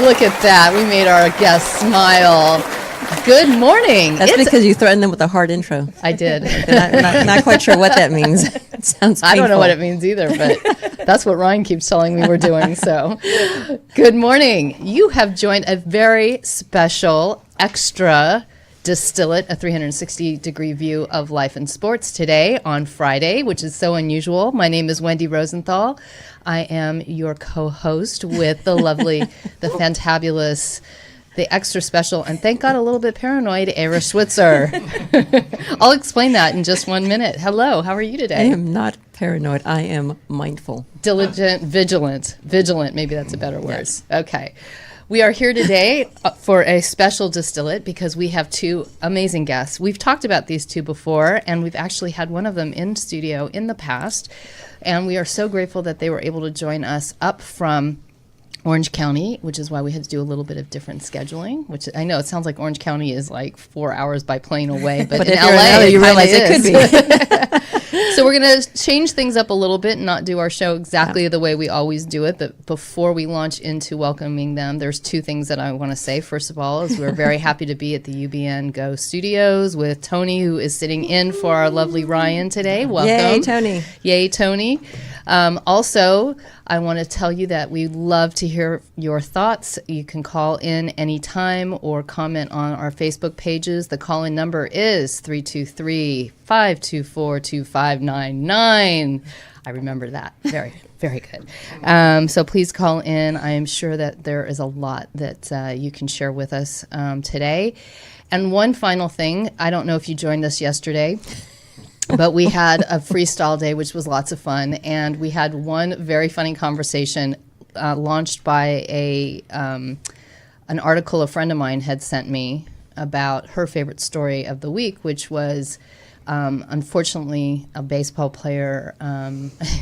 Look at that. We made our guest smile. Good morning. That's because you threatened them with a hard intro. I did. And I'm not quite sure what that means. It sounds painful. I don't know what it means either, but that's what Ryan keeps telling me we're doing. So, good morning. You have joined a very special extra Distill It, a 360-degree view of life and sports today on Friday, which is so unusual. My name is Wendy Rosenthal. I am your co-host with the lovely, the fantabulous, the extra special, and thank God a little bit paranoid, Eira Switzer. I'll explain that in just 1 minute. Hello, how are you today? I am not paranoid. I am mindful. Diligent, vigilant. Vigilant, maybe that's a better word. Yes. Okay. We are here today for a special Distill It because we have two amazing guests. We've talked about these two before, and we've actually had one of them in studio in the past, and we are so grateful that they were able to join us up from Orange County, which is why we had to do a little bit of different scheduling, which I know it sounds like Orange County is like 4 hours by plane away, but in LA, you realize it could be. So we're going to change things up a little bit and not do our show exactly the way we always do it. But before we launch into welcoming them, there's two things that I want to say. First of all, is we're very happy to be at the UBN Go Studios with Tony, who is sitting in for our lovely Ryan today. Welcome. Yay, Tony. Yay, Tony. Also, I want to tell you that we love to hear your thoughts. You can call in anytime or comment on our Facebook pages. The call-in number is 323-524-2599. I remember that. Very, very good. So please call in. I am sure that there is a lot that you can share with us today. And one final thing, I don't know if you joined us yesterday, but we had a freestyle day, which was lots of fun, and we had one very funny conversation launched by an article a friend of mine had sent me about her favorite story of the week, which was unfortunately a baseball player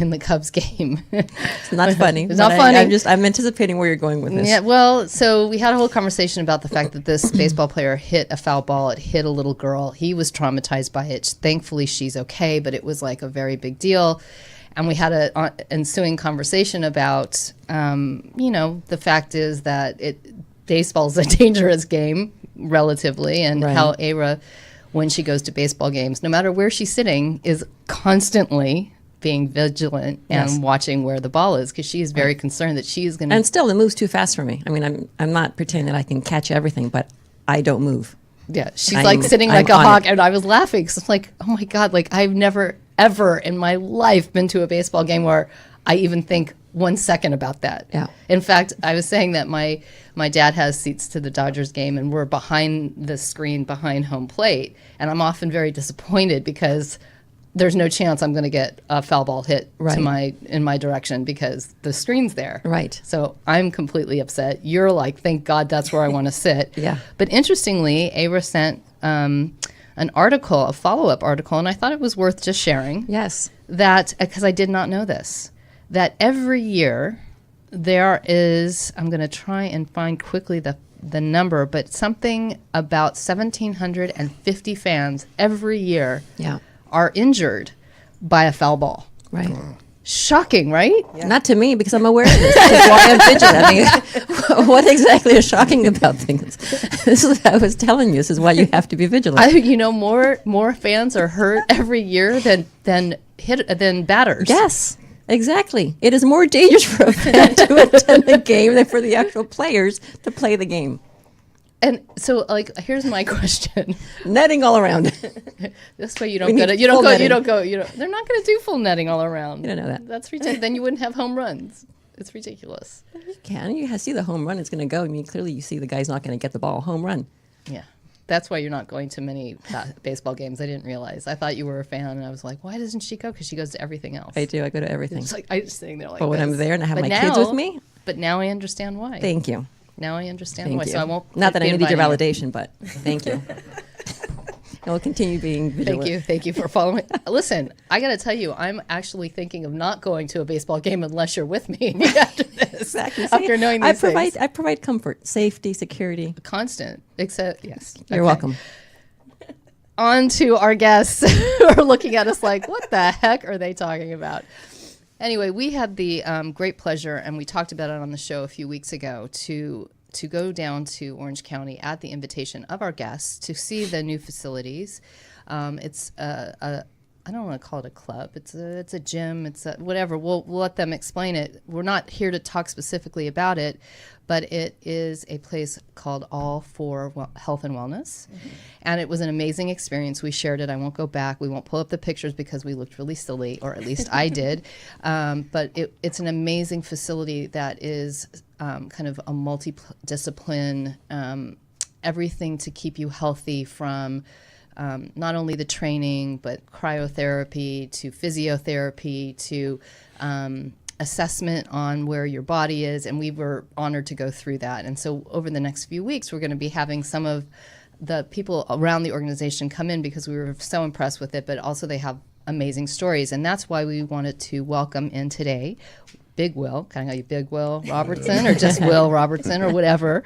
in the Cubs game. It's not funny. It's not funny. I'm anticipating where you're going with this. Yeah, well, so we had a whole conversation about the fact that this baseball player hit a foul ball. It hit a little girl. He was traumatized by it. Thankfully, she's okay, but it was like a very big deal. And we had an ensuing conversation about, the fact is that baseball is a dangerous game, relatively, and how Eira, when she goes to baseball games, no matter where she's sitting, is constantly being vigilant and watching where the ball is, because she is very concerned that she is going to... And still, it moves too fast for me. I mean, I'm not pretending that I can catch everything, but I don't move. Yeah, she's like sitting like a hawk, and I was laughing because I'm like, oh my God, like I've never, ever in my life been to a baseball game where I even think 1 second about that. Yeah. In fact, I was saying that my dad has seats to the Dodgers game, and we're behind the screen behind home plate, and I'm often very disappointed because there's no chance I'm going to get a foul ball hit in my direction because the screen's there. Right. So I'm completely upset. You're like, thank God that's where I want to sit. Yeah. But interestingly, Eira sent an article, a follow-up article, and I thought it was worth just sharing. Yes. That, because I did not know this, that every year there is, I'm going to try and find quickly the number, but something about 1,750 fans every year are injured by a foul ball. Right. Shocking, right? Yeah. Not to me, because I'm aware of this. That's why I'm vigilant. I mean, what exactly is shocking about things? This is what I was telling you. This is why you have to be vigilant. More fans are hurt every year than batters. Yes. Exactly. It is more dangerous for a fan to attend the game than for the actual players to play the game. And so, like, here's my question: netting all around. This way, you don't go. They're not going to do full netting all around. You don't know that. That's ridiculous. Then you wouldn't have home runs. It's ridiculous. You can. You see the home run. It's going to go. I mean, clearly, you see the guy's not going to get the ball. Home run. Yeah. That's why you're not going to many baseball games. I didn't realize. I thought you were a fan, and I was like, why doesn't she go? Because she goes to everything else. I do. I go to everything. It's like I just sitting there like. But when I'm there and I have my kids with me. But now I understand why. Thank you. Now I understand Thank why. you. So I won't. Not that I needed your validation, but thank you. And we'll continue being vigilant. Thank you for following. Listen, I got to tell you, I'm actually thinking of not going to a baseball game unless you're with me after this. Exactly. After knowing these things. I provide comfort, safety, security. Constant. Except, yes. You're welcome. On to our guests who are looking at us like, what the heck are they talking about? Anyway, we had the great pleasure, and we talked about it on the show a few weeks ago, to to go down to Orange County at the invitation of our guests to see the new facilities. It's I don't want to call it a club. It's a gym. It's whatever. We'll let them explain it. We're not here to talk specifically about it, but it is a place called All for Health and Wellness. Mm-hmm. And it was an amazing experience. We shared it. I won't go back. We won't pull up the pictures because we looked really silly, or at least I did. But it's an amazing facility that is kind of a multidiscipline, everything to keep you healthy, from not only the training, but cryotherapy to physiotherapy to assessment on where your body is. And we were honored to go through that. And so over the next few weeks, we're going to be having some of the people around the organization come in because we were so impressed with it, but also they have amazing stories. And that's why we wanted to welcome in today Big Will. Can I call you Big Will Robertson or just Will Robertson or whatever?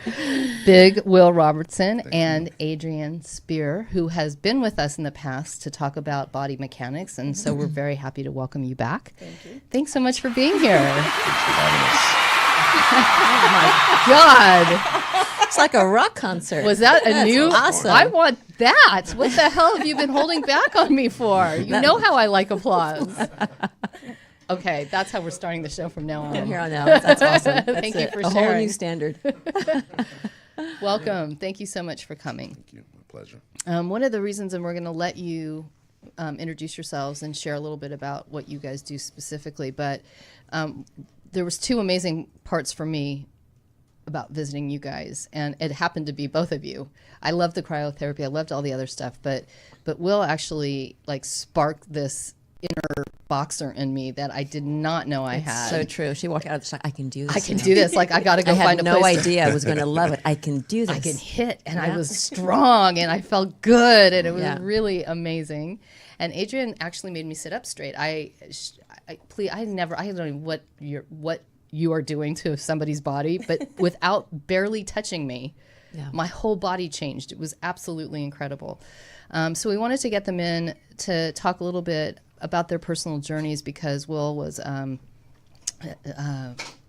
Big Will Robertson and Adrianne Spear, who has been with us in the past to talk about body mechanics. And so we're very happy to welcome you back. Thank you. Thanks so much for being here. Oh my God. It's like a rock concert. Was that a new? Awesome. I want that. What the hell have you been holding back on me for? You know how I like applause. Okay, that's how we're starting the show from now on. From here on out. That's awesome. Thank you for a whole sharing. new standard. Welcome. Thank you so much for coming. Thank you. My pleasure. One of the reasons, and we're going to let you introduce yourselves and share a little bit about what you guys do specifically, but there was two amazing parts for me about visiting you guys, and it happened to be both of you. I loved the cryotherapy. I loved all the other stuff, but Will actually sparked this inner boxer in me that I did not know I had. So true. She walked out. She's like, I can do this. I can do this. I got to go find a place. I had no idea I was going to love it. I can do this. I can hit, and I was strong, and I felt good, and it was Yeah. really amazing. And Adrianne actually made me sit up straight. I don't know what you are doing to somebody's body, but without barely touching me, my whole body changed. It was absolutely incredible. So we wanted to get them in to talk a little bit about their personal journeys, because Will was an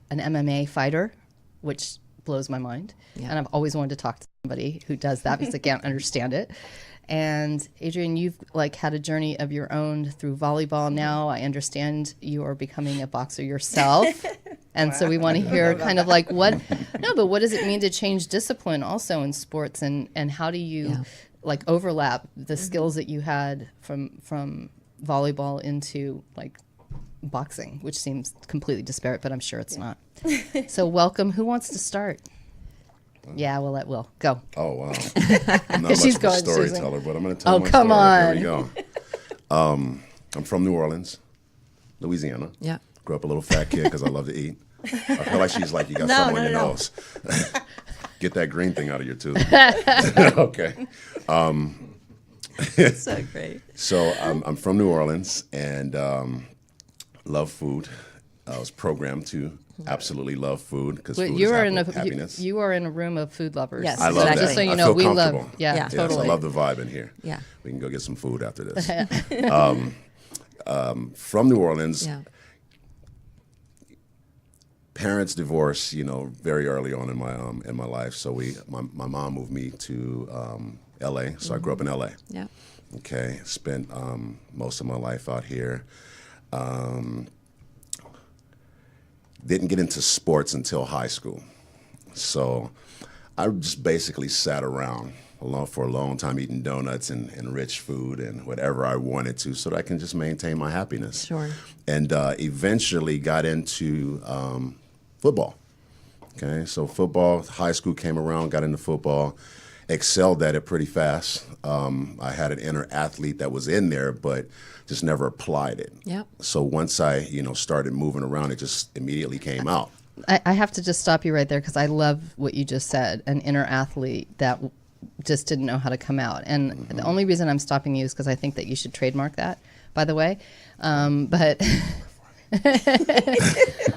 MMA fighter, which blows my mind. Yeah. And I've always wanted to talk to somebody who does that because I can't understand it. And Adrianne, you've had a journey of your own through volleyball. Now I understand you are becoming a boxer yourself. And so we want to hear kind of what does it mean to change discipline also in sports, and how do you overlap the skills that you had from volleyball into boxing, which seems completely disparate, but I'm sure it's not. So welcome. Who wants to start? Yeah, we'll let Will go. Oh, wow. I'm not much of a storyteller, but I'm going to tell my come story. on. Here we go. I'm from New Orleans, Louisiana. Yeah. Grew up a little fat kid because I love to eat. I feel like she's like, you got something on your nose. Get that green thing out of your tooth. Okay. So great. So I'm from New Orleans and love food. I was programmed to absolutely love food because food is happiness. You are in a room of food lovers. Yes, I love that. Just so you I know, feel we comfortable. love. Yeah, Yes, totally. I love the vibe in here. Yeah. We can go get some food after this. From New Orleans. Yeah. Parents divorced, very early on in my life. So my mom moved me to L.A. So I grew up in L.A. Yeah. Okay, spent most of my life out here. Didn't get into sports until high school. So I just basically sat around for a long time eating donuts and rich food and whatever I wanted to so that I can just maintain my happiness. Sure. And eventually got into football. Okay, so football, high school came around, got into football, excelled at it pretty fast. I had an inner athlete that was in there, but just never applied it. Yep. So once I, started moving around, it just immediately came out. I have to just stop you right there because I love what you just said, an inner athlete that just didn't know how to come out. And the only reason I'm stopping you is because I think that you should trademark that, by the way. But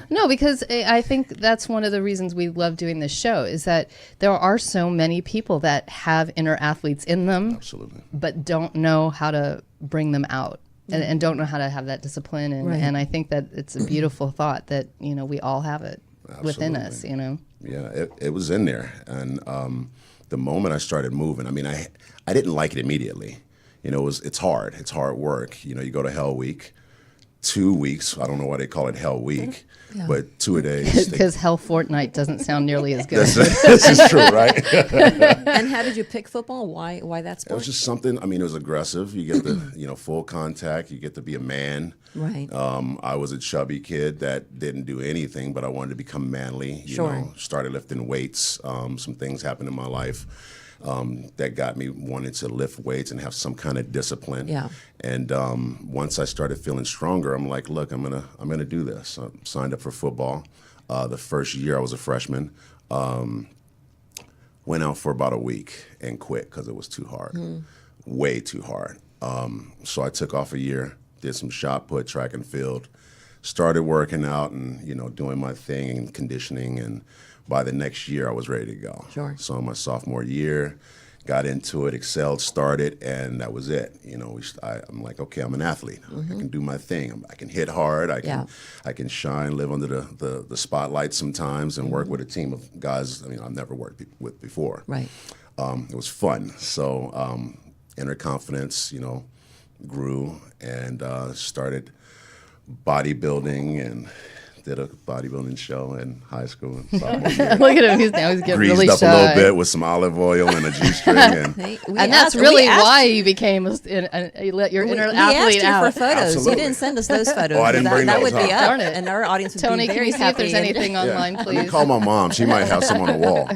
no, because I think that's one of the reasons we love doing this show is that there are so many people that have inner athletes in them. Absolutely. But don't know how to bring them out. And don't know how to have that discipline. And I think that it's a beautiful thought that, we all have it. within us, Absolutely. you know. Yeah, it was in there. And the moment I started moving, I mean, I didn't like it immediately. You know, it's hard. It's hard work. You know, you go to Hell Week, 2 weeks. I don't know why they call it Hell Week, but 2 days. Because Hell Fortnite doesn't sound nearly as good. This is true, right? And how did you pick football? Why that It sport? was just something. I mean, it was aggressive. You get the full contact. You get to be a man. Right. I was a chubby kid that didn't do anything, but I wanted to become manly. Sure. Started lifting weights. Some things happened in my life that got me wanting to lift weights and have some kind of discipline. Yeah. And once I started feeling stronger, I'm like, look, I'm gonna do this. I signed up for football. The first year I was a freshman. Went out for about a week and quit because it was too hard, way too hard. So I took off a year, did some shot put, track and field, started working out and doing my thing and conditioning. And by the next year, I was ready to go. Sure. So my sophomore year, got into it, excelled, started, and that was it. I'm like, okay, I'm an athlete. I can do my thing. I can hit hard. I can shine, live under the spotlight sometimes, and work with a team of guys. I mean, I've never worked with before. Right. It was fun. So inner confidence, grew and started bodybuilding and did a bodybuilding show in high school. And sophomore year. Look at him. He's getting Greased really up shy. a little bit with some olive oil and a G-string. And And that's really why you became you let your inner we athlete asked you out. for photos. Absolutely. You didn't send us those photos. Oh, I didn't bring that those, would be huh? up, Darn it. and our audience would Tony, be can very you see if happy. there's anything online, Let me please? call my mom. She might have some on the wall.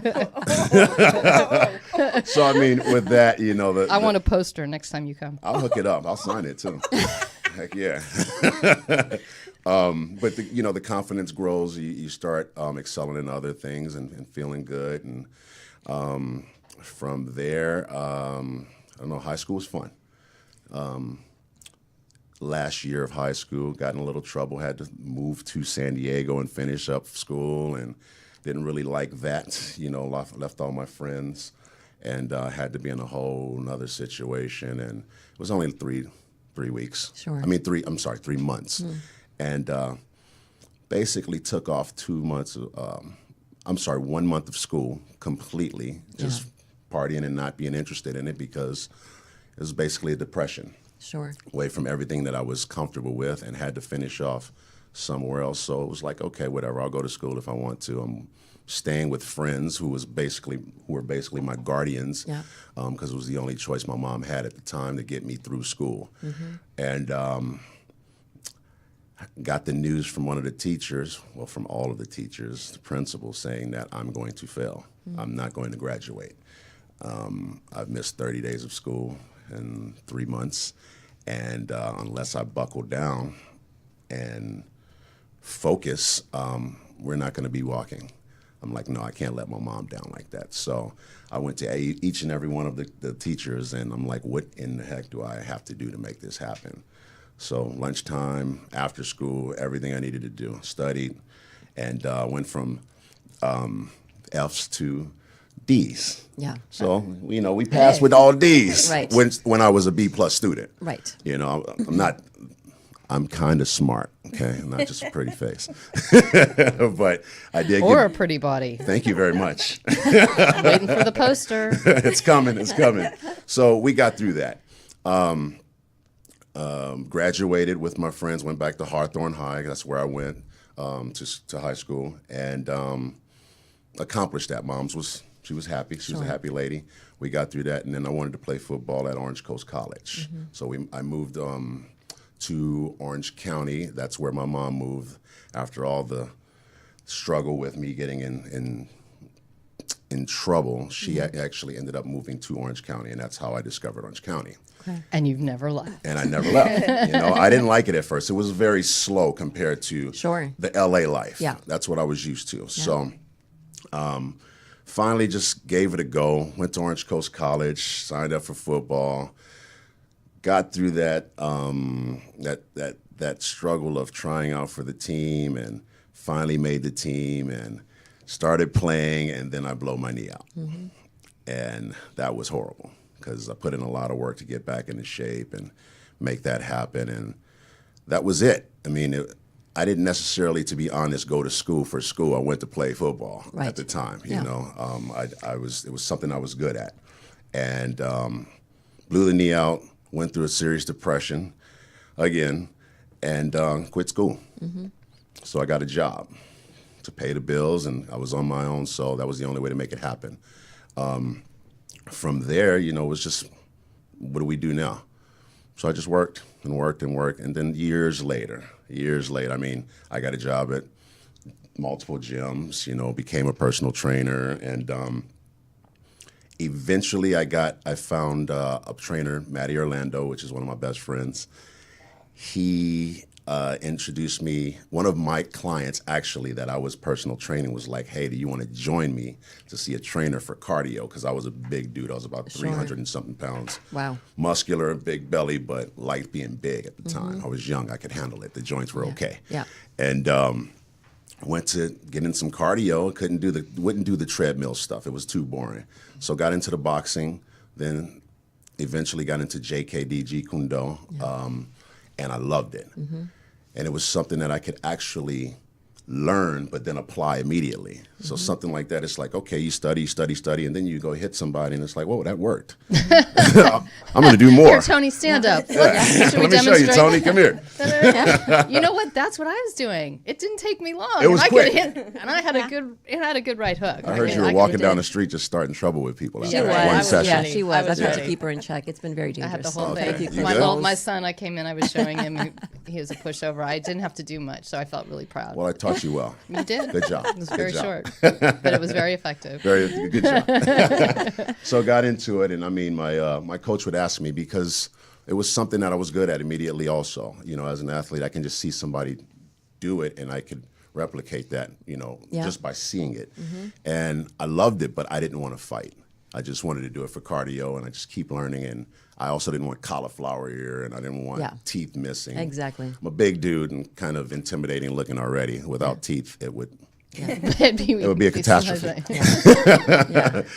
So, I mean, with that, I want a poster next time you come. I'll hook it up. I'll sign it, too. Heck yeah. But the confidence grows. You start excelling in other things and feeling good. And from there, I don't know, high school was fun. Last year of high school, got in a little trouble, had to move to San Diego and finish up school, and didn't really like that. Left all my friends and had to be in a whole nother situation. And it was only three weeks. Sure. I mean, 3 months. And basically took off 2 months, 1 month of school completely, just partying and not being interested in it because it was basically a depression. Sure. Away from everything that I was comfortable with and had to finish off somewhere else. So it was like, okay, whatever, I'll go to school if I want to. I'm staying with friends who were basically my guardians because it was the only choice my mom had at the time to get me through school. And got the news from one of the teachers, well, from all of the teachers, the principal, saying that I'm going to fail. I'm not going to graduate. I've missed 30 days of school in 3 months, and unless I buckle down and focus, we're not going to be walking. I'm like, no, I can't let my mom down like that. So I went to each and every one of the teachers, and I'm like, what in the heck do I have to do to make this happen? So lunchtime, after school, everything I needed to do, studied, and went from F's to D's. Yeah. So, we passed with all D's Right. when I was a B+ student. Right. I'm kind of smart, okay? Not just a pretty face. But I did Or a pretty body. Thank you very much. Waiting for the poster. It's coming. So we got through that. Graduated with my friends, went back to Hawthorne High. That's where I went to high school, and accomplished that. She was happy. She was a happy lady. We got through that, and then I wanted to play football at Orange Coast College. So I moved to Orange County. That's where my mom moved after all the struggle with me getting in trouble. She actually ended up moving to Orange County, and that's how I discovered Orange County. And you've never left. And I never left. I didn't like it at first. It was very slow compared to the LA life. Yeah. That's what I was used to. Yeah. So finally just gave it a go. Went to Orange Coast College, signed up for football, got through that struggle of trying out for the team, and finally made the team and started playing, and then I blow my knee out. And that was horrible, because I put in a lot of work to get back into shape and make that happen. And that was it. I mean, I didn't necessarily, to be honest, go to school for school. I went to play football Right. at the time. Yeah. You know, it was something I was good at, and blew the knee out. Went through a serious depression again, and quit school. So I got a job to pay the bills, and I was on my own. So that was the only way to make it happen. From there, you know, it was just, what do we do now? So I just worked and worked and worked, and then years later, I mean, I got a job at multiple gyms, you know, became a personal trainer, and eventually I found a trainer, Matty Orlando, which is one of my best friends. He introduced me, one of my clients actually that I was personal training was like, hey, do you want to join me to see a trainer for cardio? Because I was a big dude. I was about 300 and something pounds. Wow. Muscular, big belly, but liked being big at the time. I was young. I could handle it. The joints were okay. Yeah. And went to get in some cardio. Wouldn't do the treadmill stuff. It was too boring. So got into the boxing, then eventually got into JKD, Jeet Kune Do, and I loved it. And it was something that I could actually learn, but then apply immediately. So something like that, it's like, okay, you study, and then you go hit somebody, and it's like, whoa, that worked. I'm going to do more. Here, Tony, stand up. Should we Let me show you, demonstrate? Tony. Come here. You know what? That's what I was doing. It didn't take me long. It was and quick. I had a good right hook. I heard you were walking down the street just starting trouble with people She after was. one I was session. Yeah, she was. I was I tried to ready. keep her in check. It's been very I dangerous. had the whole Okay. thing. You My, good? my son, I came in, I was showing him. He was a pushover. I didn't have to do much, so I felt really proud. Well, I taught you well. You did. Good job. It was Good very job. short, but it was very effective. Very good job. So got into it, and I mean, my coach would ask me because it was something that I was good at immediately. Also, you know, as an athlete, I can just see somebody do it, and I could replicate that, you know, just by seeing it. And I loved it, but I didn't want to fight. I just wanted to do it for cardio, and I just keep learning. And I also didn't want cauliflower ear, and I didn't want teeth missing. Exactly. I'm a big dude and kind of intimidating looking already. Without teeth, it would It would be a catastrophe.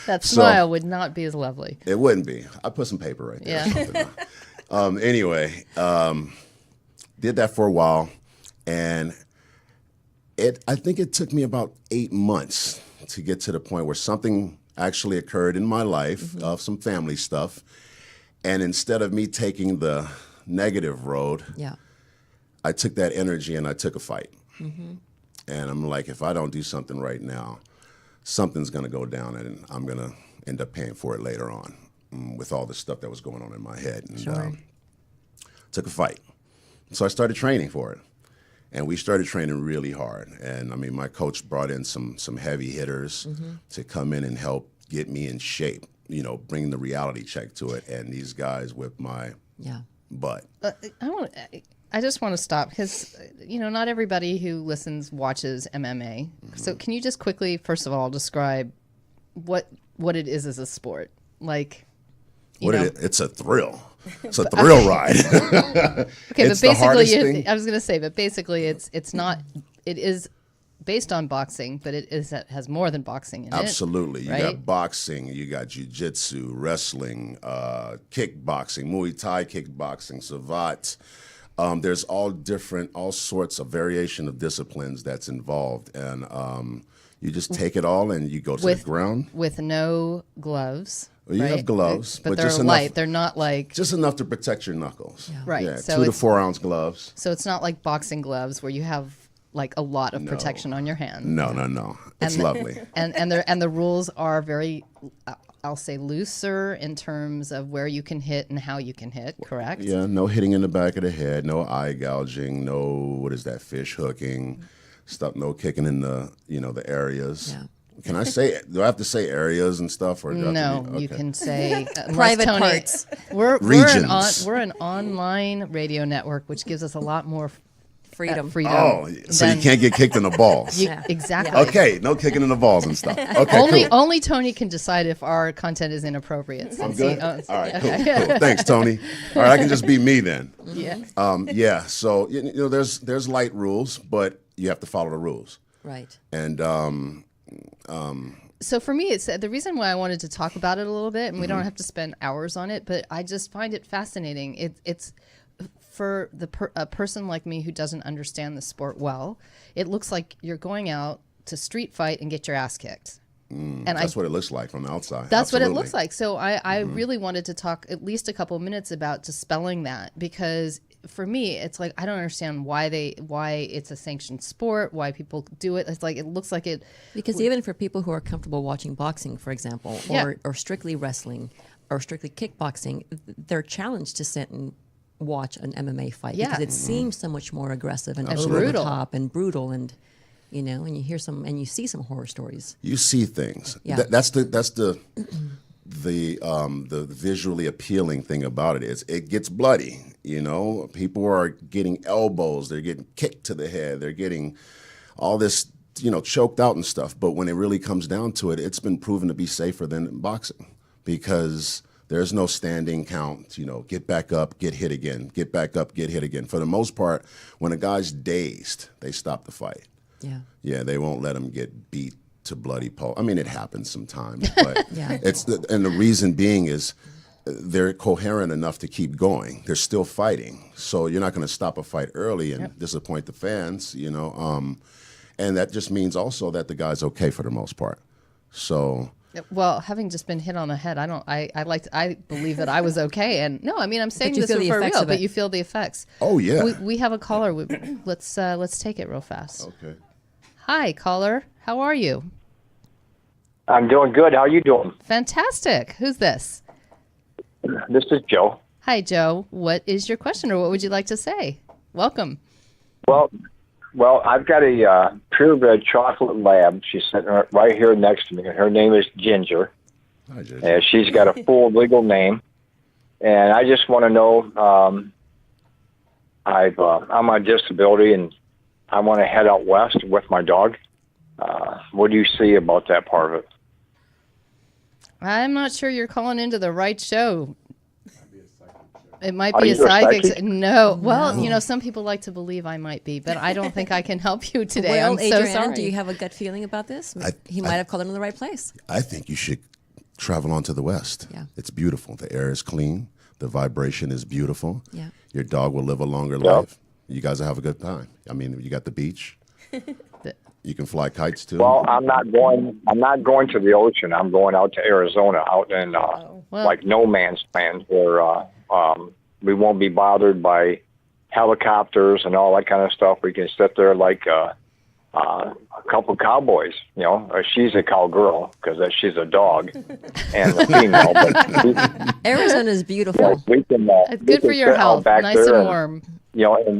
That smile would not be as lovely. It wouldn't be. I put some paper right there. Yeah. Or something. Anyway, did that for a while, and I think it took me about 8 months to get to the point where something actually occurred in my life of some family stuff, and instead of me taking the negative road, I took that energy and I took a fight. And I'm like, if I don't do something right now, something's going to go down, and I'm going to end up paying for it later on with all the stuff that was going on in my head. And took a fight. So I started training for it. And we started training really hard. And I mean, my coach brought in some heavy hitters to come in and help get me in shape, you know, bring the reality check to it. And these guys whipped my butt. I just want to stop because, you know, not everybody who listens watches MMA. So can you just quickly, first of all, describe what it is as a sport? Like, It's a thrill. It's a thrill ride. Okay, It's but the hardest basically, thing. I was going to say, but basically it's not, it is based on boxing, but it has more than boxing in it. Absolutely. You got right? boxing, you got jiu-jitsu, wrestling, kickboxing, Muay Thai kickboxing, savate. There's all sorts of variation of disciplines that's involved. And you just take it all and you go to the ground. With no gloves. Well, you have gloves. But they're just light. enough, They're not like... just enough to protect your knuckles. Right. Yeah, So 2 to it's- 4 ounce gloves. So it's not like boxing gloves where you have like a lot of protection on your hand. No. It's lovely. And the rules are very, I'll say, looser in terms of where you can hit and how you can hit, correct? Yeah, no hitting in the back of the head, no eye gouging, no, fish hooking, stuff, no kicking in the, the areas. Yeah. Can I say, do I have to say areas and stuff? Or do I have No, to be, you okay. can say Private Tony, parts. Regions. We're an online radio network, which gives us a lot more Freedom. Oh, so you can't get kicked in the balls. Exactly. Okay, no kicking in the balls and stuff. Okay, cool. Only Tony can decide if our content is inappropriate. I'm since good? he owns- All right, okay. cool. Thanks, Tony. All right, I can just be me then. Yeah. So, there's light rules, but you have to follow the rules. Right. And So for me, it's the reason why I wanted to talk about it a little bit, and we don't have to spend hours on it, but I just find it fascinating. It's for a person like me who doesn't understand the sport well, it looks like you're going out to street fight and get your ass kicked. And that's what it looks like from the outside. That's what it Absolutely. looks like. So I really wanted to talk at least a couple minutes about dispelling that, because for me, it's like, I don't understand why it's a sanctioned sport, why people do it. It's like, it looks like it. Because even for people who are comfortable watching boxing, for example, or strictly wrestling or strictly kickboxing, they're challenged to sit and watch an MMA fight because it seems so much more aggressive and over the top and brutal, and and you hear some and you see some horror stories. You see things. Yeah. That's the visually appealing thing about it is it gets bloody. People are getting elbows, they're getting kicked to the head, they're getting all this, choked out and stuff. But when it really comes down to it, it's been proven to be safer than boxing because there's no standing count, get back up, get hit again, get back up, get hit again. For the most part, when a guy's dazed, they stop the fight. Yeah. Yeah, they won't let him get beat to bloody pulp. I mean, it happens sometimes, but and the reason being is they're coherent enough to keep going. They're still fighting, so you're not going to stop a fight early and disappoint the fans, and that just means also that the guy's okay for the most part. So. Well, having just been hit on the head, I believe that I was okay. And no, I mean, I'm saying this for real, but you feel the effects. Oh yeah. We have a caller. Let's take it real fast. Okay. Hi, caller. How are you? I'm doing good. How are you doing? Fantastic. Who's this? This is Joe. Hi, Joe. What is your question, or what would you like to say? Welcome. Well, I've got a purebred chocolate lab. She's sitting right here next to me. Her name is Ginger. Hi, Ginger. She's got a full legal name. And I just want to know, I'm on disability, and I want to head out west with my dog. What do you see about that part of it? I'm not sure you're calling into the right show. It might Are be a you a psychic. psychic? No. Well, some people like to believe I might be, but I don't think I can help you today. Well, I'm so Adrianne, sorry. do you have a gut feeling about this? He might have called him in the right place. I think you should travel on to the west. Yeah. It's beautiful. The air is clean. The vibration is beautiful. Yeah. Your dog will live a longer life. You guys will have a good time. I mean, you got the beach. You can fly kites too. Well, I'm not going to the ocean. I'm going out to Arizona, out in like no man's land, where we won't be bothered by helicopters and all that kind of stuff. We can sit there like a couple cowboys. She's a cowgirl because she's a dog and a female. But Arizona is beautiful. we can. It's good for your health. Nice and warm.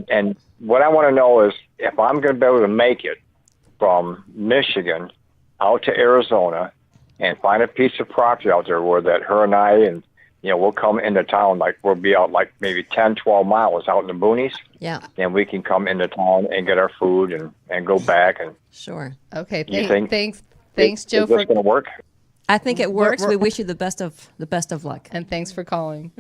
And what I want to know is if I'm going to be able to make it from Michigan out to Arizona and find a piece of property out there where that her and I and we'll come into town, like we'll be out like maybe 10, 12 miles out in the boonies. Yeah. And we can come into town and get our food and go back. And Sure. Okay. Thanks, Joe. Is this going to work? I think it works. We wish you the best of luck. And thanks for calling.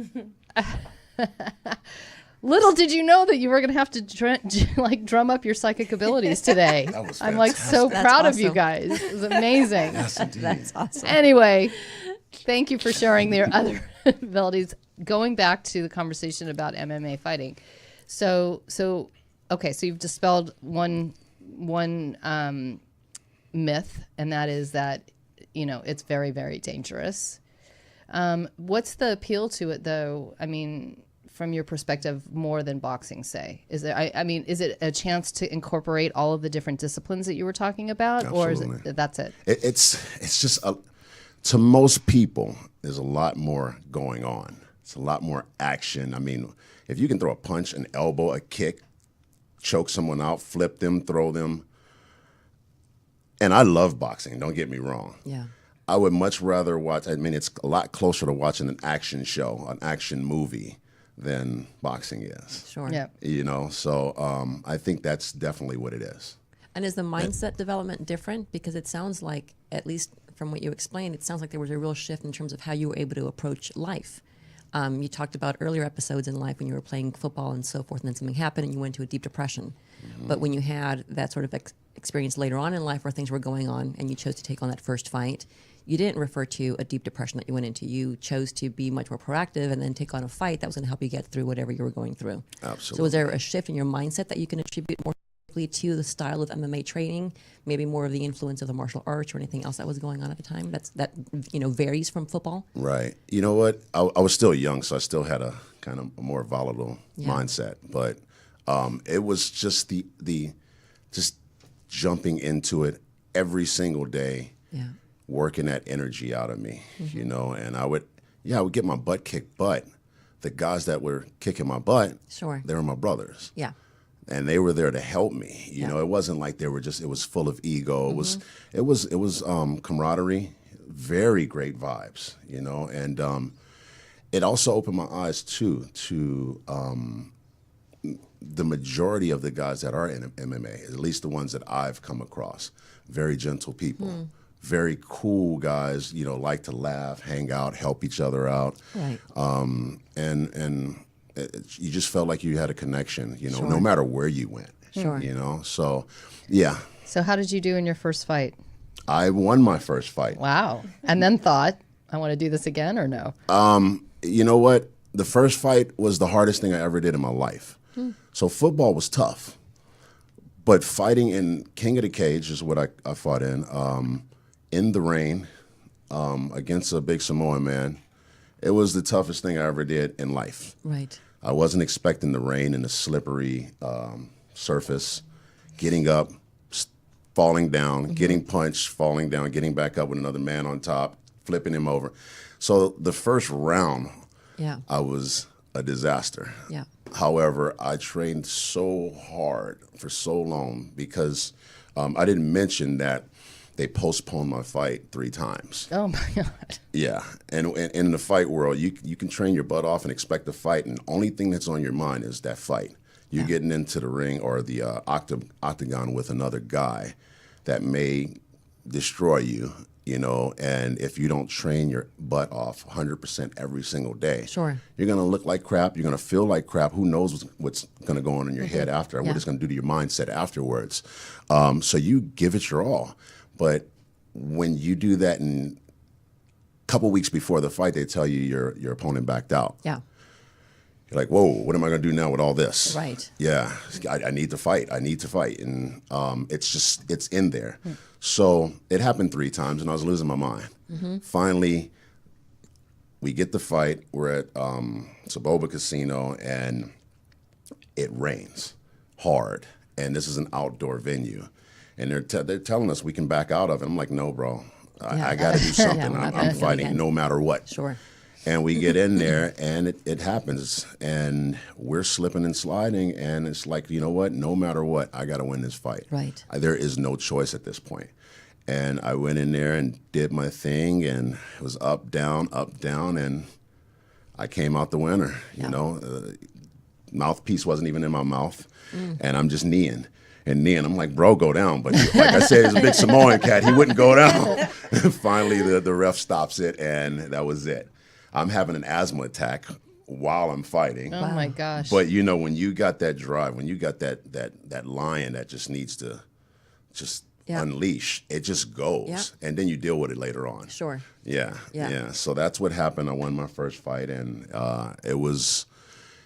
Little did you know that you were going to have to drum up your psychic abilities today. That was I'm like so That's proud of awesome. you guys. It was amazing. Yes, indeed. That's awesome. Anyway, thank you for sharing their other abilities. Going back to the conversation about MMA fighting. So you've dispelled one myth, and that is that, it's very, very dangerous. What's the appeal to it though? I mean, from your perspective, more than boxing, say? Is there? Is it a chance to incorporate all of the different disciplines that you were talking about, Absolutely. or is it that's it? It's just to most people, there's a lot more going on. It's a lot more action. I mean, if you can throw a punch, an elbow, a kick, choke someone out, flip them, throw them, and I love boxing. Don't get me wrong. Yeah. I would much rather watch. I mean, it's a lot closer to watching an action show, an action movie, than boxing is. Sure. Yeah. So I think that's definitely what it is. And is the mindset development different? Because it sounds like, at least from what you explained, it sounds like there was a real shift in terms of how you were able to approach life. You talked about earlier episodes in life when you were playing football and so forth, and then something happened and you went into a deep depression. But when you had that sort of experience later on in life where things were going on and you chose to take on that first fight, you didn't refer to a deep depression that you went into. You chose to be much more proactive and then take on a fight that was going to help you get through whatever you were going through. Absolutely. So was there a shift in your mindset that you can attribute more to the style of MMA training, maybe more of the influence of the martial arts or anything else that was going on at the time that varies from football? Right. You know what? I was still young, so I still had a kind of a more volatile mindset. But it was just the just jumping into it every single day, working that energy out of me, and I would get my butt kicked, but the guys that were kicking my butt, they were my brothers. Yeah. And they were there to help me. You know, it wasn't like it was full of ego. It was camaraderie, very great vibes, and it also opened my eyes too to the majority of the guys that are in MMA, at least the ones that I've come across, very gentle people, very cool guys, like to laugh, hang out, help each other out. Right. You just felt like you had a connection, no matter where you went. Sure. So, yeah. So how did you do in your first fight? I won my first fight. Wow. And then thought, I want to do this again or no? You know what? The first fight was the hardest thing I ever did in my life. So football was tough. But fighting in King of the Cage is what I fought in the rain, against a big Samoan man. It was the toughest thing I ever did in life. Right. I wasn't expecting the rain and the slippery surface, getting up, falling down, getting punched, falling down, getting back up with another man on top, flipping him over. So the first round, I was a disaster. Yeah. However, I trained so hard for so long because I didn't mention that they postponed my fight 3 times. Oh my God. Yeah, and in the fight world, you can train your butt off and expect to fight, and the only thing that's on your mind is that fight. You're getting into the ring or the octagon with another guy that may destroy you, and if you don't train your butt off 100% every single day, you're going to look like crap, you're going to feel like crap, who knows what's going to go on in your head after, and what it's going to do to your mindset afterwards. So you give it your all. But when you do that, and a couple weeks before the fight, they tell you your opponent backed out. Yeah. You're like, whoa, what am I going to do now with all this? Right. Yeah, I need to fight. I need to fight. And it's in there. So it happened 3 times, and I was losing my mind. Finally, we get the fight. We're at Saboba Casino, and it rains hard. And this is an outdoor venue. And they're telling us we can back out of it. I'm like, no, bro. I got to do something. I'm fighting no matter what. Sure. And we get in there, and it happens. And we're slipping and sliding, and it's like, you know what? No matter what, I got to win this fight. Right. There is no choice at this point. And I went in there and did my thing, and it was up, down, and I came out the winner. Mouthpiece wasn't even in my mouth, and I'm just kneeing. And I'm like, bro, go down. But like I said, he's a big Samoan cat. He wouldn't go down. Finally, the ref stops it, and that was it. I'm having an asthma attack while I'm fighting. Oh, my gosh. But, when you got that drive, when you got that lion that just needs to just unleash, it just goes. Yeah. And then you deal with it later on. Sure. Yeah. So that's what happened. I won my first fight, and it was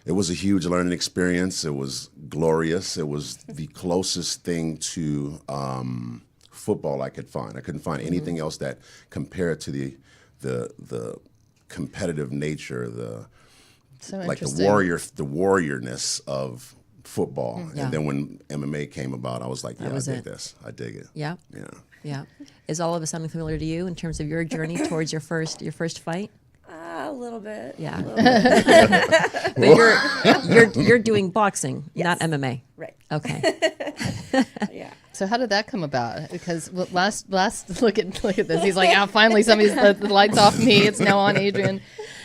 a huge learning experience. It was glorious. It was the closest thing to football I could find. I couldn't find anything else that compared to the competitive nature, the warriorness of football. And then when MMA came about, I was like, I dig this. I dig it. Yeah. Is all of it something familiar to you in terms of your journey towards your first fight? A little bit. Yeah. But you're doing boxing, not MMA. Right. Okay. Yeah. So how did that come about? Because last look at this. He's like, finally somebody's the lights off me. It's now on Adrianne.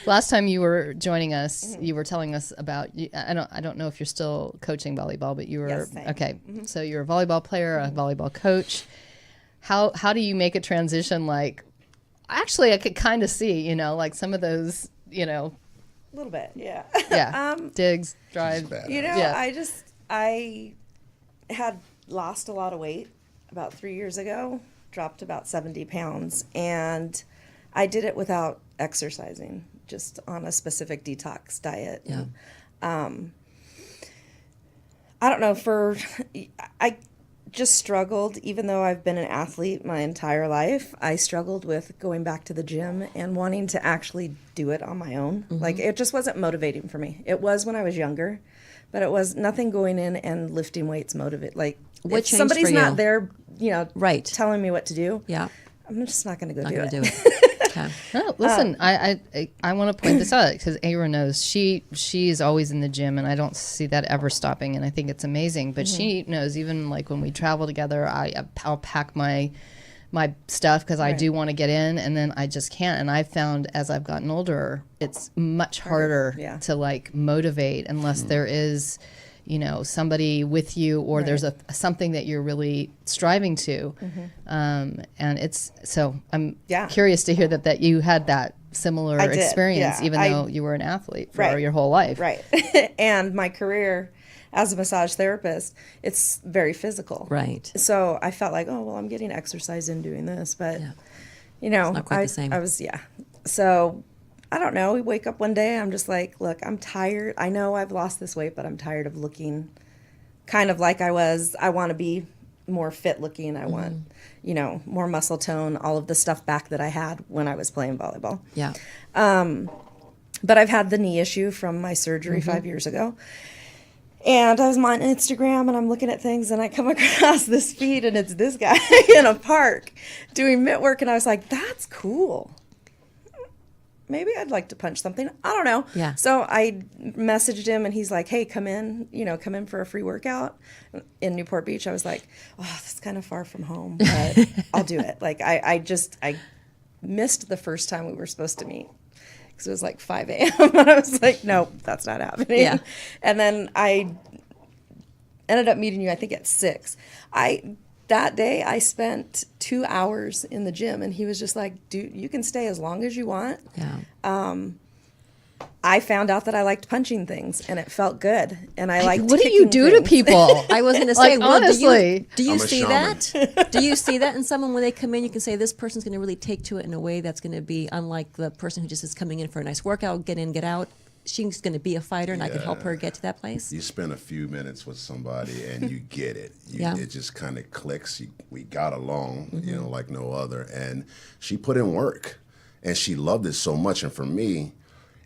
Last time you were joining us, you were telling us about. I don't know if you're still coaching volleyball, but you were okay. So you're a volleyball player, a volleyball coach. How do you make a transition? Like, actually, I could kind of see, like some of those, A little bit, yeah. Yeah. Digs, drive. Bad. You know, Yeah. I had lost a lot of weight about 3 years ago, dropped about 70 pounds, and I did it without exercising, just on a specific detox diet. Yeah. I don't know, I just struggled, even though I've been an athlete my entire life, I struggled with going back to the gym and wanting to actually do it on my own. Like, it just wasn't motivating for me. It was when I was younger, but it was nothing going in and lifting weights motivate. Like, What if changed somebody's for you? not there, Right. telling me what to do, Yeah. I'm just not going to go Not do going it. to do it. Okay. No, listen, I want to point this out because Eira knows she's always in the gym, and I don't see that ever stopping, and I think it's amazing. But she knows, even like when we travel together, I'll pack my stuff because I do want to get in, and then I just can't. And I've found as I've gotten older, it's much harder to like motivate unless there is, somebody with you, or there's something that you're really striving to. And it's, so I'm curious to hear that you had that similar experience, even though you were an athlete for your whole life. Right. And my career as a massage therapist, it's very physical. Right. So I felt like, I'm getting exercise in doing this, but It's not quite the same. I was, So I don't know. We wake up one day, I'm just like, look, I'm tired. I know I've lost this weight, but I'm tired of looking kind of like I was. I want to be more fit looking. I want, more muscle tone, all of the stuff back that I had when I was playing volleyball. Yeah. But I've had the knee issue from my surgery 5 years ago. And I was on Instagram and I'm looking at things and I come across this feed and it's this guy in a park doing mitt work. And I was like, that's cool. Maybe I'd like to punch something. I don't know. Yeah. So I messaged him and he's like, hey, come in for a free workout in Newport Beach. I was like, that's kind of far from home, but I'll do it. Like I missed the first time we were supposed to meet. Because it was like 5 a.m. and I was like, nope, that's not happening. Yeah. And then I ended up meeting you, I think, at 6. That day I spent 2 hours in the gym, and he was just like, dude, you can stay as long as you want. Yeah. I found out that I liked punching things, and it felt good. And I liked What do you do to people? I was going to say, Like, honestly. do you I'm a see shaman. that? Do you see that in someone when they come in? You can say this person's going to really take to it in a way that's going to be unlike the person who just is coming in for a nice workout, get in, get out. She's going to be a fighter, and I can help her get to that place. You spend a few minutes with somebody and you get it. It just kind of clicks. We got along, like no other. And she put in work, and she loved it so much. And for me,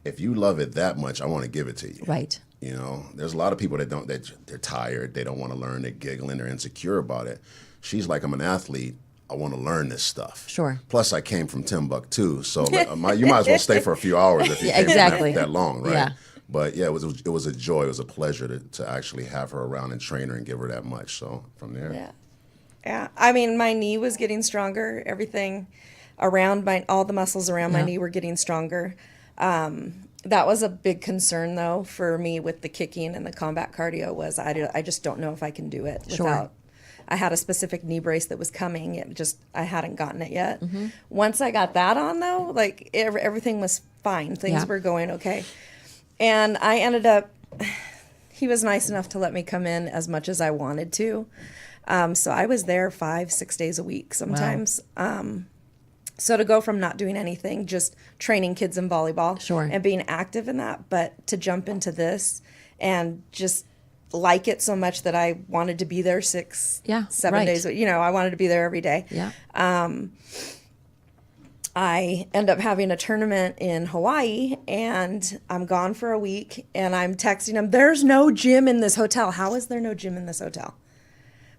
if you love it that much, I want to give it to you. Right. There's a lot of people that they're tired, they don't want to learn, they're giggling, they're insecure about it. She's like, I'm an athlete, I want to learn this stuff. Sure. Plus, I came from Timbuktu, so you might as well stay for a few hours if you came exactly. that long, right? Yeah. But yeah, it was a joy, it was a pleasure to actually have her around and train her and give her that much. So from there, yeah. I mean, my knee was getting stronger. Everything around all the muscles around my knee were getting stronger. That was a big concern, though, for me with the kicking and the combat cardio was I just don't know if I can do it without. I had a specific knee brace that was coming. I hadn't gotten it yet. Once I got that on, though, like everything was fine. Things were going okay. And I ended up, he was nice enough to let me come in as much as I wanted to. So I was there 5-6 days a week sometimes. Wow. So to go from not doing anything, just training kids in volleyball and being active in that, but to jump into this and just like it so much that I wanted to be there 6-7 days. I wanted to be there every day. Yeah. I end up having a tournament in Hawaii, and I'm gone for a week, and I'm texting him, there's no gym in this hotel. How is there no gym in this hotel?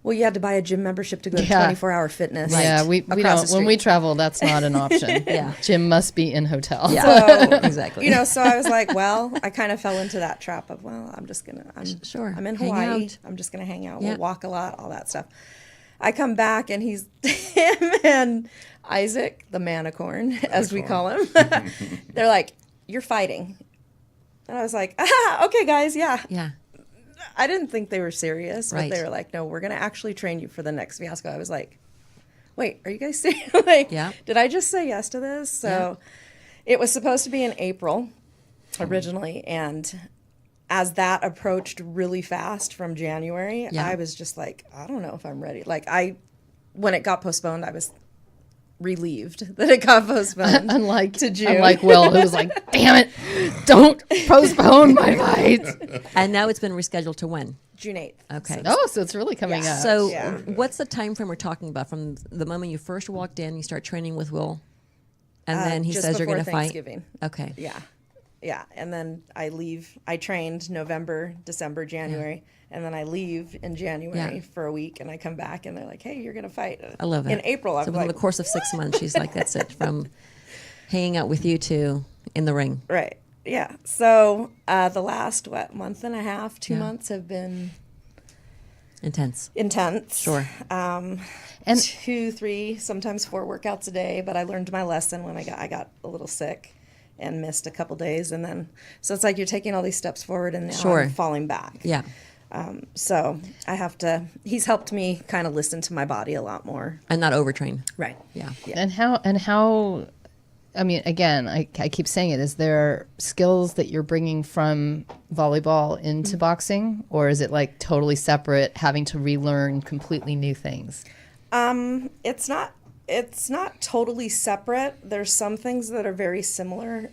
Well, you had to buy a gym membership to go to 24-hour fitness. Yeah, we don't. When we travel, that's not an option. Gym must be in hotel. Yeah, so, exactly. So I was like, well, I kind of fell into that trap of, I'm in Hawaii. I'm just gonna hang out. We'll walk a lot, all that stuff. I come back, and him and Isaac, the manicorn, as we call him, they're like, you're fighting. And I was like, okay, guys, yeah. I didn't think they were serious, but they were like, no, we're going to actually train you for the next fiasco. I was like, wait, are you guys serious? Did I just say yes to this? So it was supposed to be in April. originally. And as that approached really fast from January, I was just like, I don't know if I'm ready. Like when it got postponed, I was relieved that it got postponed. Unlike June. Will, who was like, damn it, don't postpone my fights. And now it's been rescheduled to when? June 8th. Okay. So it's really coming up. So what's the time frame we're talking about from the moment you first walked in, you start training with Will, and then he just says you're going to fight? Thanksgiving. Okay. Yeah. And then I leave. I trained November, December, January. And then I leave in January for a week, and I come back, and they're like, "Hey, you're gonna fight." I love that. In April, I'm so like, within the course of 6 months, she's like, "That's it." From hanging out with you to in the ring. right, yeah. So the last month and a half, 2 months have been intense. Sure. And 2, 3, sometimes 4 workouts a day. But I learned my lesson when I got a little sick and missed a couple days, and then so it's like you're taking all these steps forward and now I'm falling back. Yeah. So I have to. He's helped me kind of listen to my body a lot more. And not overtrain. Right. Yeah. And how, I mean, again, I keep saying it, is there skills that you're bringing from volleyball into boxing, or is it like totally separate, having to relearn completely new things? It's not totally separate. There's some things that are very similar,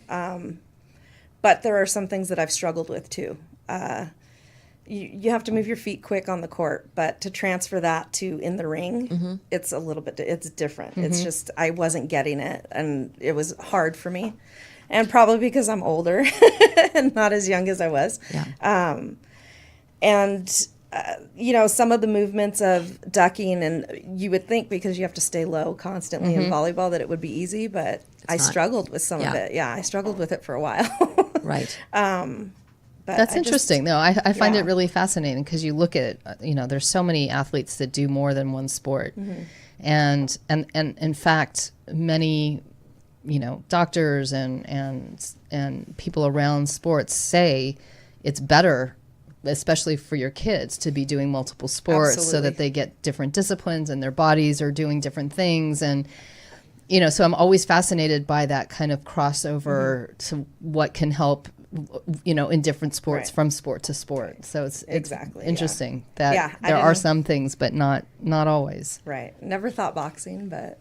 but there are some things that I've struggled with too. You have to move your feet quick on the court, but to transfer that to in the ring, it's a little bit, it's different. It's just, I wasn't getting it, and it was hard for me. And probably because I'm older and not as young as I was. Yeah. Some of the movements of ducking, and you would think because you have to stay low constantly in volleyball that it would be easy, but I struggled with some of it. Yeah, I struggled with it for a while. Right. But That's interesting, though. I find it really fascinating because you look at, there's so many athletes that do more than one sport. And in fact, many, doctors and people around sports say it's better, especially for your kids, to be doing multiple sports so that they get different disciplines and their bodies are doing different things. And, so I'm always fascinated by that kind of crossover to what can help in different sports from sport to sport. So it's interesting that there are some things, but not always. Right. Never thought boxing, but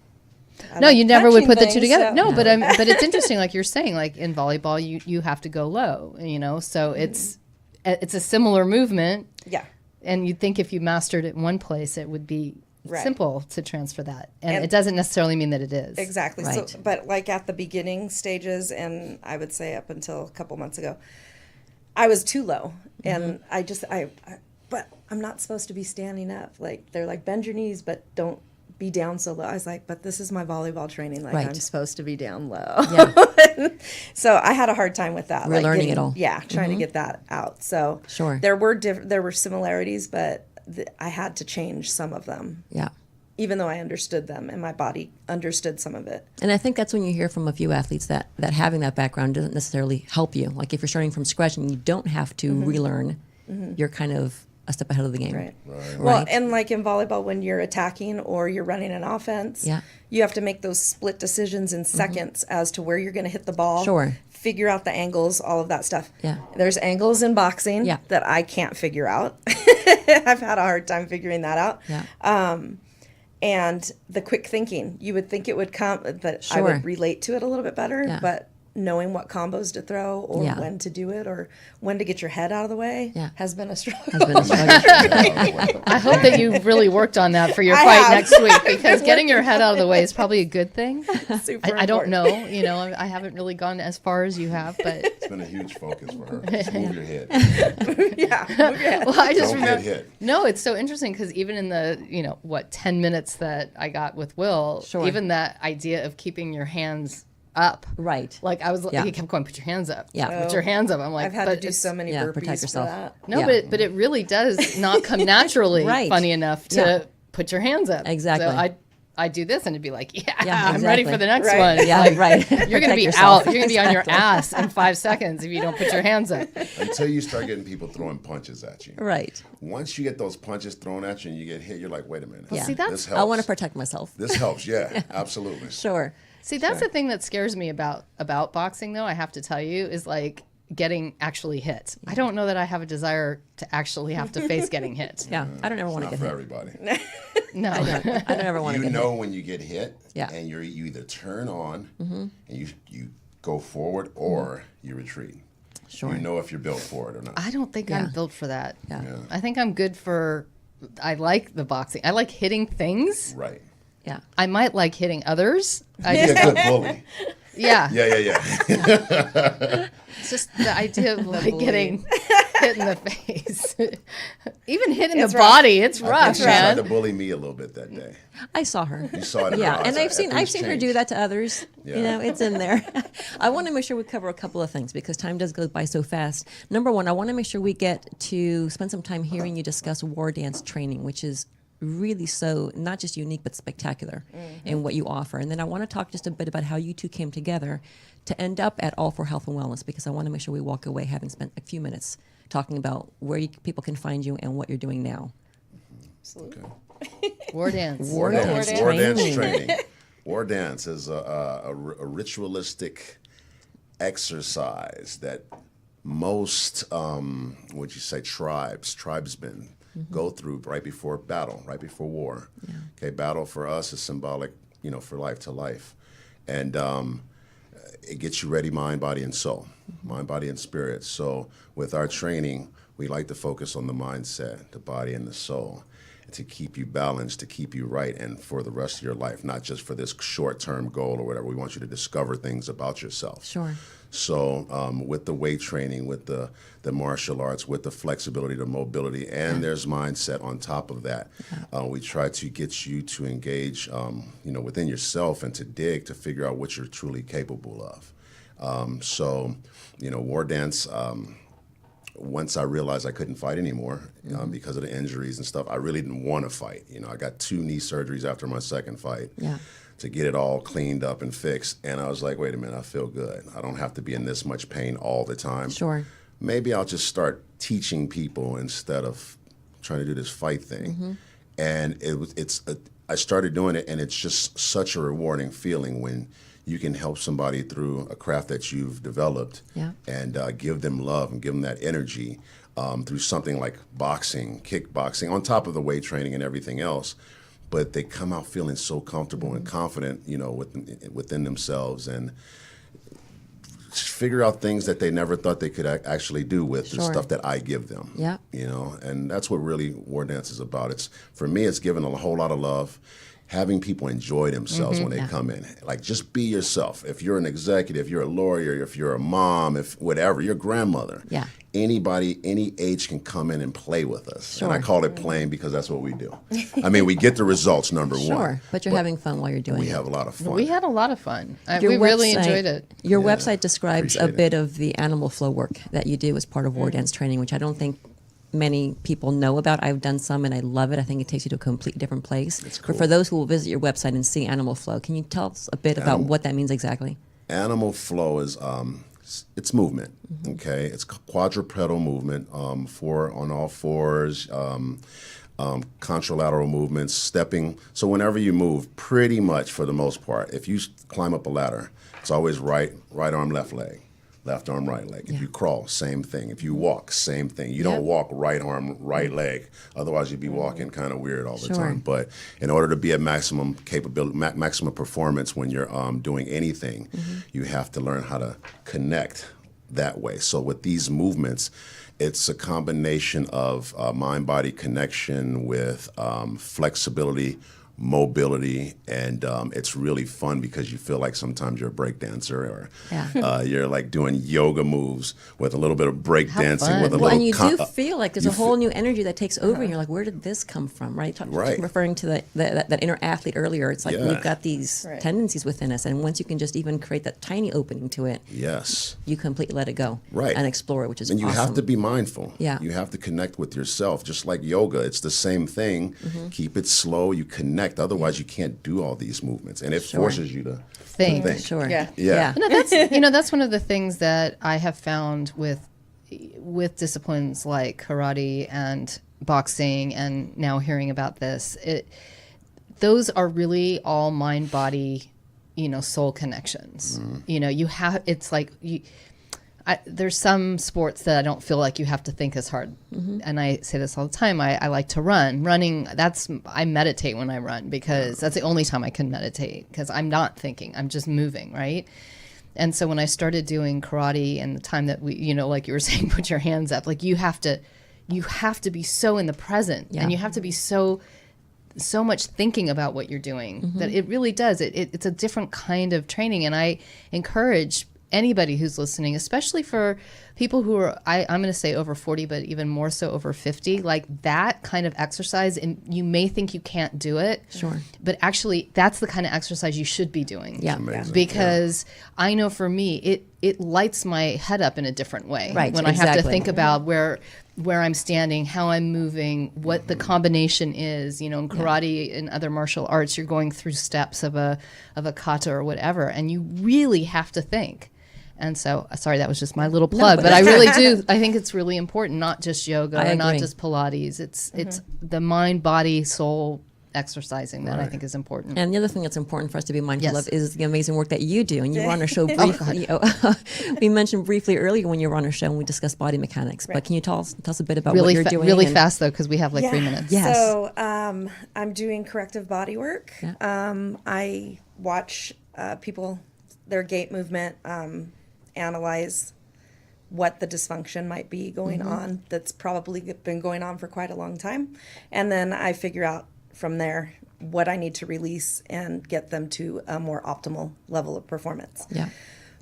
no, you never would put the two together. So. No, but it's interesting. Like you're saying, like in volleyball, you have to go low, so it's a similar movement. Yeah. And you'd think if you mastered it in one place, it would be simple to transfer that. And it doesn't necessarily mean that it is. Exactly. Right. So, but like at the beginning stages, and I would say up until a couple months ago, I was too low. And but I'm not supposed to be standing up. Like they're like, bend your knees, but don't be down so low. I was like, but this is my volleyball training. Like I'm supposed to be down low. Yeah. So I had a hard time with that. We're learning it all. Yeah. Trying to get that out. So there were similarities, but I had to change some of them. Yeah. Even though I understood them and my body understood some of it. And I think that's when you hear from a few athletes that having that background doesn't necessarily help you. Like if you're starting from scratch and you don't have to relearn, you're kind of a step ahead of the game. Right. Well, and like in volleyball, when you're attacking or you're running an offense, you have to make those split decisions in seconds as to where you're going to hit the ball. Sure. Figure out the angles, all of that stuff. Yeah. There's angles in boxing that I can't figure out. I've had a hard time figuring that out. Yeah. And the quick thinking, you would think it would come, that I would relate to it a little bit better, but knowing what combos to throw or when to do it or when to get your head out of the way has been a struggle. I hope that you really worked on that for your fight next week, because getting your head out of the way is probably a good thing. I don't know. I haven't really gone as far as you have, but it's been a huge focus for her. Just move your head. Move your head. Well, I just Don't remember. get hit. No, it's so interesting because even in the 10 minutes that I got with Will, even that idea of keeping your hands up. Right. Like I was, he kept going, put your hands up. Yeah. Put your hands up. I'm like, I've had to do so many burpees protect yourself. for that. No, but it really does not come naturally funny enough to put your hands up. Exactly. So I do this and it'd be like, I'm exactly. ready for the next one. Yeah, like, right. You're going to be out. You're going to be on your ass in 5 seconds if you don't put your hands up. Until you start getting people throwing punches at you. Right. Once you get those punches thrown at you and you get hit, you're like, wait a minute. Yeah. See, this helps. I want to protect myself. This helps. Yeah, absolutely. Sure. See, that's the thing that scares me about boxing, though, I have to tell you, is like getting actually hit. I don't know that I have a desire to actually have to face getting hit. Yeah, I don't ever want to get for hit. everybody. No. I don't ever want to You get know hit. when you get hit, Yeah. and you either turn on and you go forward or you retreat. Sure. You know if you're built for it or not. I don't think I'm built for that. Yeah. I think I'm good for, I like the boxing. I like hitting things. Right. Yeah. I might like hitting others. Be a good bully. Yeah. Yeah. It's just the idea of like getting hit in the face. Even hit in the It's rough. body. It's I think rough, she tried to man. bully me a little bit that day. I saw her. You saw it in Yeah, her eyes. and I've seen Things her do changed. that to others. Yeah. You know, it's in there. I want to make sure we cover a couple of things because time does go by so fast. Number one, I want to make sure we get to spend some time hearing you discuss Wardance Training, which is really so not just unique but spectacular in what you offer. And then I want to talk just a bit about how you two came together to end up at All for Health and Wellness, because I want to make sure we walk away having spent a few minutes talking about where people can find you and what you're doing now. Absolutely. War dance. Wardance Training. Wardance is a ritualistic exercise that most, tribesmen go through right before battle, right before war. Yeah. Okay, battle for us is symbolic, for life to life. And it gets you ready, mind, body, and soul, mind, body, and spirit. So with our training, we like to focus on the mindset, the body, and the soul, to keep you balanced, to keep you right, and for the rest of your life, not just for this short-term goal or whatever. We want you to discover things about yourself. Sure. So with the weight training, with the martial arts, with the flexibility, the mobility, and there's mindset on top of that. We try to get you to engage, within yourself and to dig, to figure out what you're truly capable of. War dance, once I realized I couldn't fight anymore because of the injuries and stuff, I really didn't want to fight. I got 2 knee surgeries after my second fight. Yeah. To get it all cleaned up and fixed. And I was like, wait a minute, I feel good. I don't have to be in this much pain all the time. Sure. Maybe I'll just start teaching people instead of trying to do this fight thing. And I started doing it, and it's just such a rewarding feeling when you can help somebody through a craft that you've developed and give them love and give them that energy through something like boxing, kickboxing, on top of the weight training and everything else. But they come out feeling so comfortable and confident, within themselves, and figure out things that they never thought they could actually do with the stuff that I give them. Yeah. And that's what really War Dance is about. For me, it's giving a whole lot of love, having people enjoy themselves when they come in. Like, just be yourself. If you're an executive, you're a lawyer, if you're a mom, if whatever, your grandmother. Yeah. Anybody, any age can come in and play with us. Sure. And I call it playing because that's what we do. I mean, we get the results, number one. Sure, but you're having fun while you're doing it. We have a lot of fun. We had a lot of fun. Your We really website- enjoyed it. Your website describes a appreciate bit of the animal flow work that you do as part of Wardance Training, which I don't think many people know about. I've done some and I love it. I think it takes you to a completely different place. It's But cool. for those who will visit your website and see animal flow, can you tell us a bit about what that means exactly? Animal flow is it's movement. Okay, it's quadrupedal movement, on all fours, contralateral movements, stepping. So whenever you move, pretty much for the most part, if you climb up a ladder, it's always right arm, left leg. Left arm, right leg. If you crawl, same thing. If you walk, same thing. You don't walk right arm, right leg. Otherwise, you'd be walking kind of weird all the time. But in order to be at maximum capability, maximum performance when you're doing anything, you have to learn how to connect that way. So with these movements, it's a combination of mind-body connection with flexibility, mobility, and it's really fun because you feel like sometimes you're a break dancer or you're like doing yoga moves with a little bit of break dancing fun. with a Well, little and you do feel like there's a whole new energy that takes over, and you're like, where did this come from, right? Right. Referring to that inner athlete earlier, it's like Yeah. we've got these Right. tendencies within us, and once you can just even create that tiny opening to it, Yes. you completely let it go Right. and explore it, which is And you awesome. have to be mindful. Yeah. You have to connect with yourself. Just like yoga, it's the same thing. Keep it slow, you connect. Otherwise, you can't do all these movements. And it forces you to Think. think. Sure. Yeah. Yeah. No, that's one of the things that I have found with disciplines like karate and boxing, and now hearing about this. Those are really all mind, body, soul connections. You have. It's like there's some sports that I don't feel like you have to think as hard. And I say this all the time. I like to run. Running, I meditate when I run, because that's the only time I can meditate, because I'm not thinking. I'm just moving, right? And so when I started doing karate, and the time that we, like you were saying, put your hands up, like you have to be so in the present, and you have to be so much thinking about what you're doing that it really does. It's a different kind of training. And I encourage anybody who's listening, especially for people who are, I'm going to say over 40, but even more so over 50, like that kind of exercise, and you may think you can't do it. Sure. But actually, that's the kind of exercise you should be doing. Yeah. Because I know for me, it lights my head up in a different way. Right, when I have to think about where I'm standing, how I'm moving, what the combination is. In karate and other martial arts, you're going through steps of a kata or whatever, and you really have to think. And so, sorry, that was just my little plug, but I really do. I think it's really important, not just yoga or not just Pilates. It's the mind, body, soul exercising that I think is important. And the other thing that's important for us to be mindful of is the amazing work that you do. And you were on our show briefly. We mentioned briefly earlier when you were on our show and we discussed body mechanics. But can you tell us a bit about what you're doing? Really fast, though, because we have 3 minutes. Yes. So I'm doing corrective bodywork. Yeah. I watch people, their gait movement, analyze what the dysfunction might be going on that's probably been going on for quite a long time. And then I figure out from there what I need to release and get them to a more optimal level of performance. Yeah.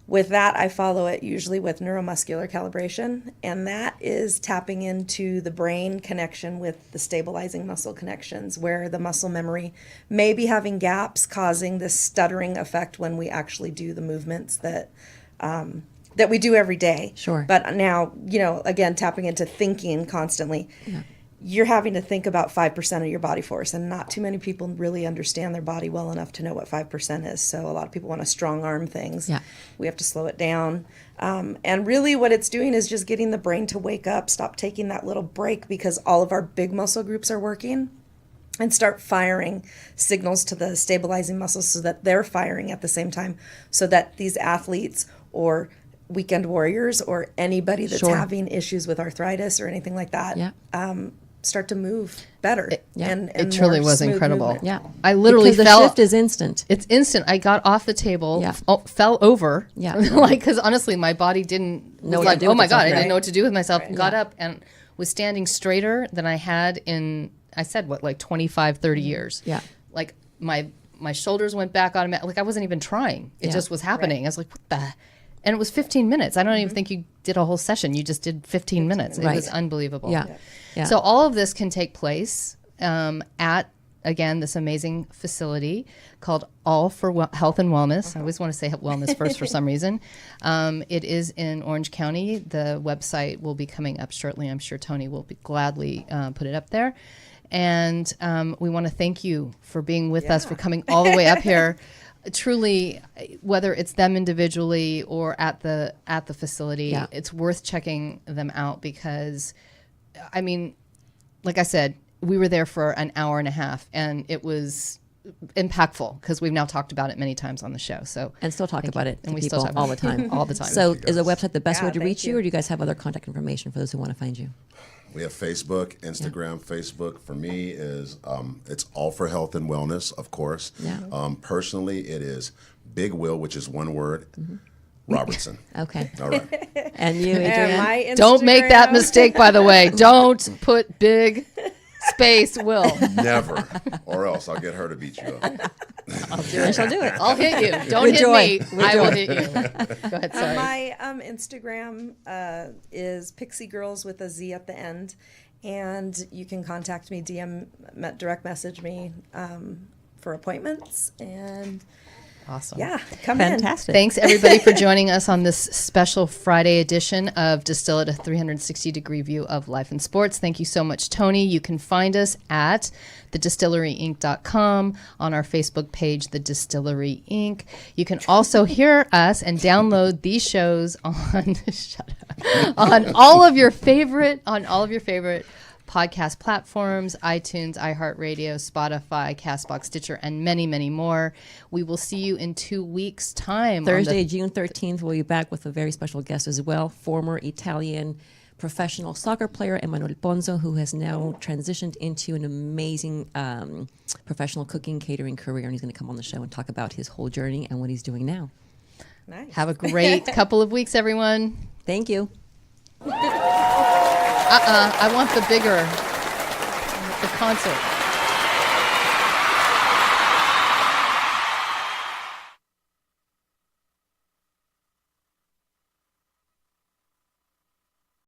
With that, I follow it usually with neuromuscular calibration, and that is tapping into the brain connection with the stabilizing muscle connections, where the muscle memory may be having gaps, causing this stuttering effect when we actually do the movements that we do every day. Sure. But now, again, tapping into thinking constantly. Yeah. You're having to think about 5% of your body force, and not too many people really understand their body well enough to know what 5% is. So a lot of people want to strong arm things. Yeah. We have to slow it down. And really what it's doing is just getting the brain to wake up, stop taking that little break, because all of our big muscle groups are working, and start firing signals to the stabilizing muscles so that they're firing at the same time, so that these athletes or weekend warriors or anybody that's having issues with arthritis or anything like that start to move better. And it truly was incredible. Movement. Yeah. I literally because fell. The shift is instant. It's instant. I got off the table, fell over. Yeah. Because honestly, my body didn't know what to do. Oh my God, I didn't know what to do with myself. Right. Got up and was standing straighter than I had in, 25, 30 years. Yeah. Like my shoulders went back automatically. Like I wasn't even trying. It just was happening. Right. I was like, what the? And it was 15 minutes. I don't even think you did a whole session. You just did 15 minutes. It was unbelievable. Yeah. So all of this can take place at, again, this amazing facility called All for Health and Wellness. I always want to say wellness first for some reason. It is in Orange County. The website will be coming up shortly. I'm sure Tony will gladly put it up there. And we want to thank you for being with us, for coming all the way up here. Truly, whether it's them individually or at the facility, it's worth checking them out, because, like I said, we were there for an hour and a half, and it was impactful because we've now talked about it many times on the show. So and still talk about it, and we people still talk all the time, all the time. So, is the website the best way to reach you, or do you guys have other contact information for those who want to find you? We have Facebook, Instagram. Facebook for me is it's All for Health and Wellness, of course. Yeah. Personally, it is Big Will, which is one word, Robertson. Okay. All right. And you, Adrianne? Don't make that mistake, by the way. Don't put big space Will. Never, or else I'll get her to beat you up. And she'll do it. I'll hit you. Don't hit me. I will hit you. Go ahead. Sorry. My Instagram is Pixie Girls with a Z at the end, and you can contact me, direct message me for appointments, and awesome. Yeah, come Fantastic. in. Thanks everybody for joining us on this special Friday edition of Distill It, a 360-degree view of life and sports. Thank you so much, Tony. You can find us at thedistilleryinc.com, on our Facebook page, The Distillery Inc. You can also hear us and download these shows on on all of your favorite podcast platforms, iTunes, iHeartRadio, Spotify, CastBox, Stitcher, and many, many more. We will see you in 2 weeks' time. Thursday, June 13th, we'll be back with a very special guest as well, former Italian professional soccer player Emanuele Ponzo, who has now transitioned into an amazing professional cooking, catering career, and he's going to come on the show and talk about his whole journey and what he's doing now. Nice. Have a great couple of weeks, everyone. Thank you. I want the concert.